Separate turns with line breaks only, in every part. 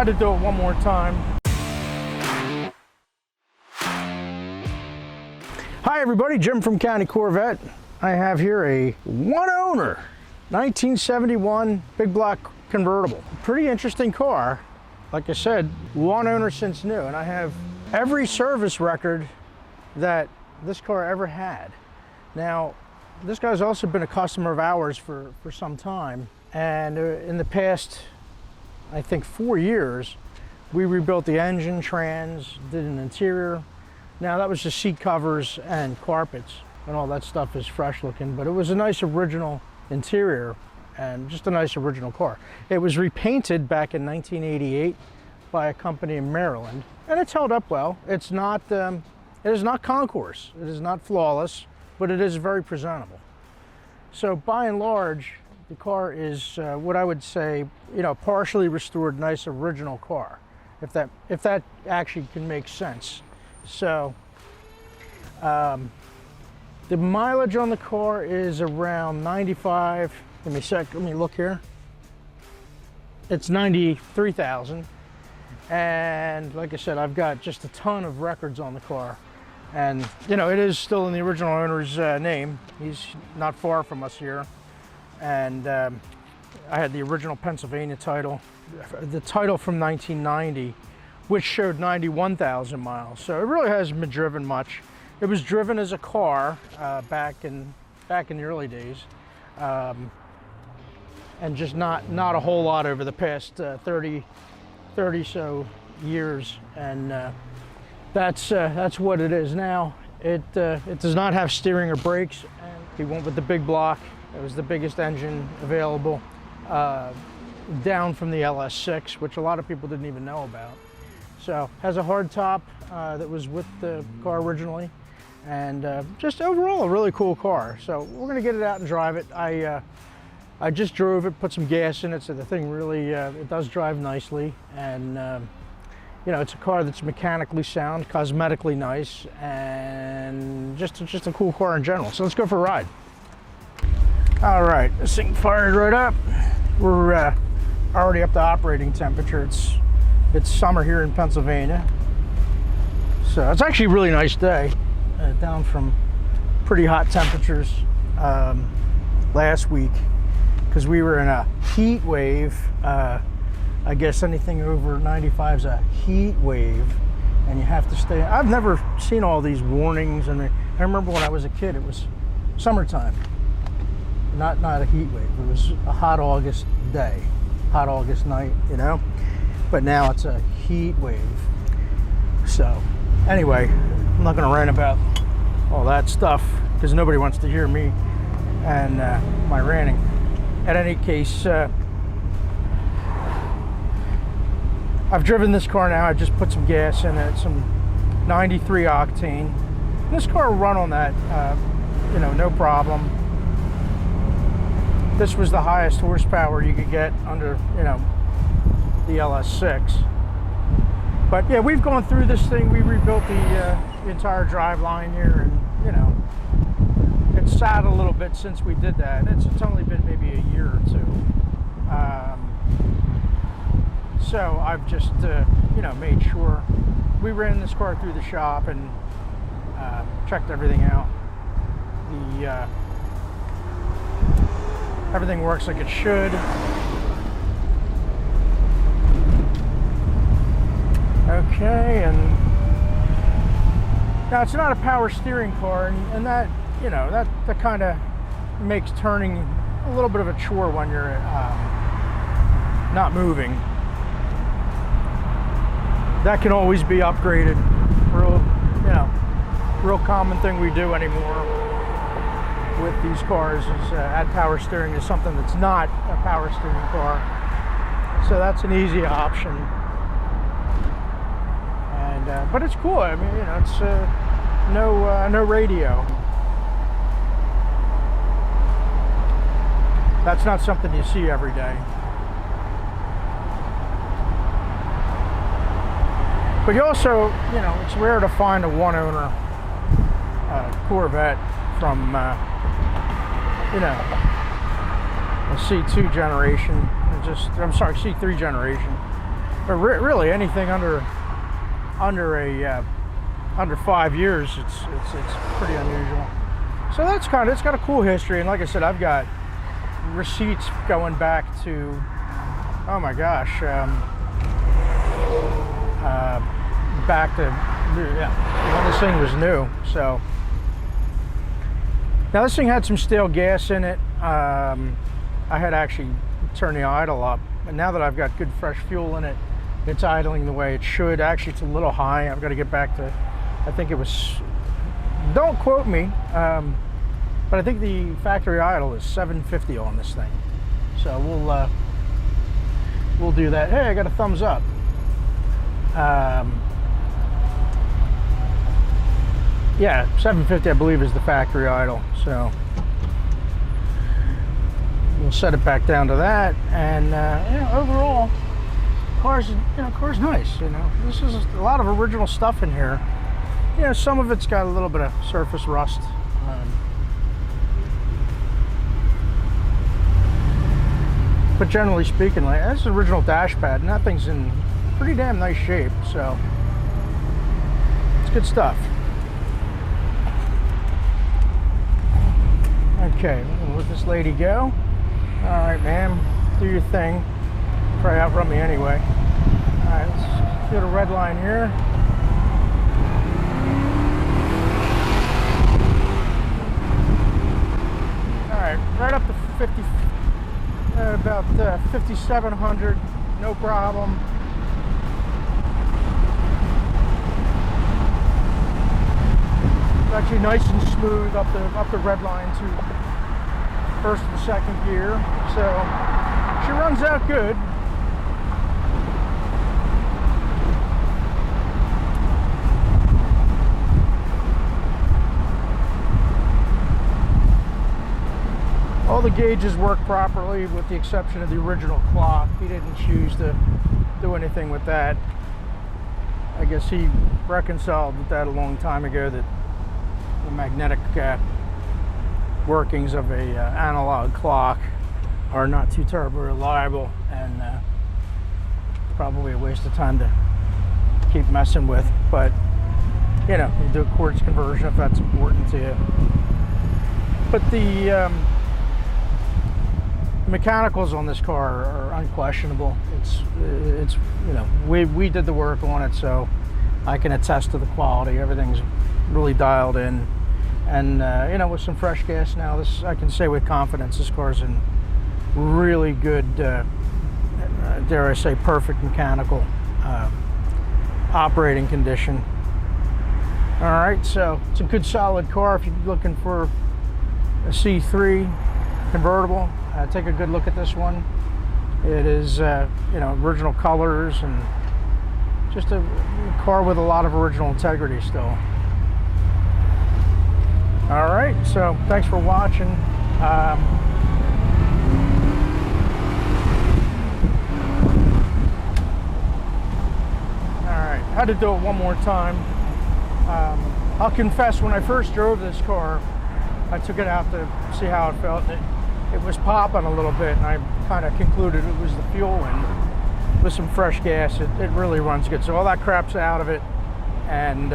had to do it one more time. Hi everybody, Jim from County Corvette. I have here a one owner 1971 big block convertible. Pretty interesting car. Like I said, one owner since new, and I have every service record that this car ever had. Now, this guy's also been a customer of ours for some time, and in the past, I think 4 years, we rebuilt the engine, trans, did an interior. Now that was just seat covers and carpets, and all that stuff is fresh looking, but it was a nice original interior and just a nice original car. It was repainted back in 1988 by a company in Maryland, and it's held up well. It's not, it is not concourse, it is not flawless, but it is very presentable. So by and large, the car is what I would say, partially restored, nice original car, if that actually can make sense. So the mileage on the car is around 95. Give me a sec, let me look here. It's 93,000. And like I said, I've got just a ton of records on the car. And it is still in the original owner's name. He's not far from us here. And I had the original Pennsylvania title, the title from 1990, which showed 91,000 miles. So it really hasn't been driven much. It was driven as a car back in the early days, and just not a whole lot over the past 30 so years. And that's what it is now. It does not have steering or brakes, and he went with the big block. It was the biggest engine available, down from the LS6, which a lot of people didn't even know about. So has a hardtop that was with the car originally, and just overall a really cool car. So we're gonna get it out and drive it. I just drove it, put some gas in it, so the thing really it does drive nicely, and it's a car that's mechanically sound, cosmetically nice, and just a cool car in general. So let's go for a ride. All right, this thing fired right up. We're already up to operating temperature. It's summer here in Pennsylvania, so it's actually a really nice day, down from pretty hot temperatures last week, because we were in a heat wave. I guess anything over 95 is a heat wave, and you have to stay. I've never seen all these warnings, and I remember when I was a kid, it was summertime, not a heat wave. It was a hot August day, hot August night, but now it's a heat wave. So anyway, I'm not going to rant about all that stuff because nobody wants to hear me and my ranting. In any case, I've driven this car now. I just put some gas in it, some 93 octane. This car will run on that, no problem. This was the highest horsepower you could get under, the LS6. But yeah, we've gone through this thing. We rebuilt the entire drive line here, and it's sat a little bit since we did that. It's only been maybe a year or two. So I've just made sure we ran this car through the shop and checked everything out. Everything works like it should. Okay, and now it's not a power steering car, and that that kind of makes turning a little bit of a chore when you're not moving. That can always be upgraded. Real common thing we do anymore with these cars is add power steering to something that's not a power steering car. So that's an easy option. And but it's cool. I mean, it's no radio. That's not something you see every day. But you also, it's rare to find a one-owner Corvette from, a C2 generation. C3 generation. But really anything under under 5 years, it's pretty unusual. So that's it's got a cool history, and like I said, I've got receipts going back to, oh my gosh, back to when this thing was new. So now this thing had some stale gas in it. I had actually turned the idle up, and now that I've got good fresh fuel in it, it's idling the way it should. Actually, it's a little high. I've got to get back to, I think it was, don't quote me, but I think the factory idle is 750 on this thing. So we'll do that. Hey, I got a thumbs up. Yeah, 750 I believe is the factory idle. So we'll set it back down to that, and overall, car's nice. This is a lot of original stuff in here. Some of it's got a little bit of surface rust. But generally speaking, like, that's an original dash pad, and that thing's in pretty damn nice shape. So it's good stuff. Okay, we'll let this lady go. All right, ma'am, do your thing. Probably outrun me anyway. All right, let's go to red line here. All right, right up to 50, about 5,700, no problem. It's actually nice and smooth up the red line to first and second gear, so she runs out good. All the gauges work properly with the exception of the original clock. He didn't choose to do anything with that. I guess he reconciled with that a long time ago, that the magnetic workings of a analog clock are not too terribly reliable, and probably a waste of time to keep messing with. But you do a quartz conversion if that's important to you. But the mechanicals on this car are unquestionable. It's we did the work on it, so I can attest to the quality. Everything's really dialed in, and with some fresh gas now, this, I can say with confidence, this car's in really good, dare I say, perfect mechanical operating condition. All right, so it's a good solid car if you're looking for a C3 convertible. Take a good look at this one. It is original colors, and just a car with a lot of original integrity still. All right, so thanks for watching. All right, had to do it one more time. I'll confess, when I first drove this car, I took it out to see how it felt. It was popping a little bit, and I kind of concluded it was the fuel, and with some fresh gas, it really runs good. So all that crap's out of it, and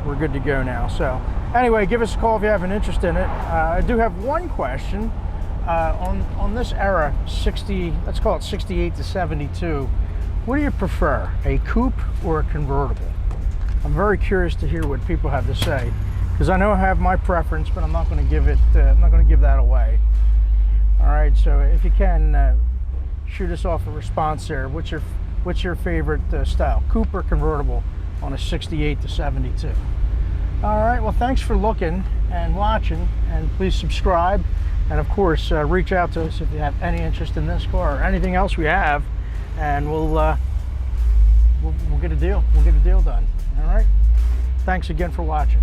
we're good to go now. So anyway, give us a call if you have an interest in it. I do have one question on this era, let's call it 68 to 72. What do you prefer, a coupe or a convertible? I'm very curious to hear what people have to say, because I know I have my preference, but I'm not going to give it. I'm not going to give that away. All right, so if you can shoot us off a response there. What's your favorite style, coupe or convertible, on a 68 to 72? All right, well, thanks for looking and watching, and please subscribe, and of course reach out to us if you have any interest in this car or anything else we have, and we'll get a deal. We'll get a deal done. All right, thanks again for watching.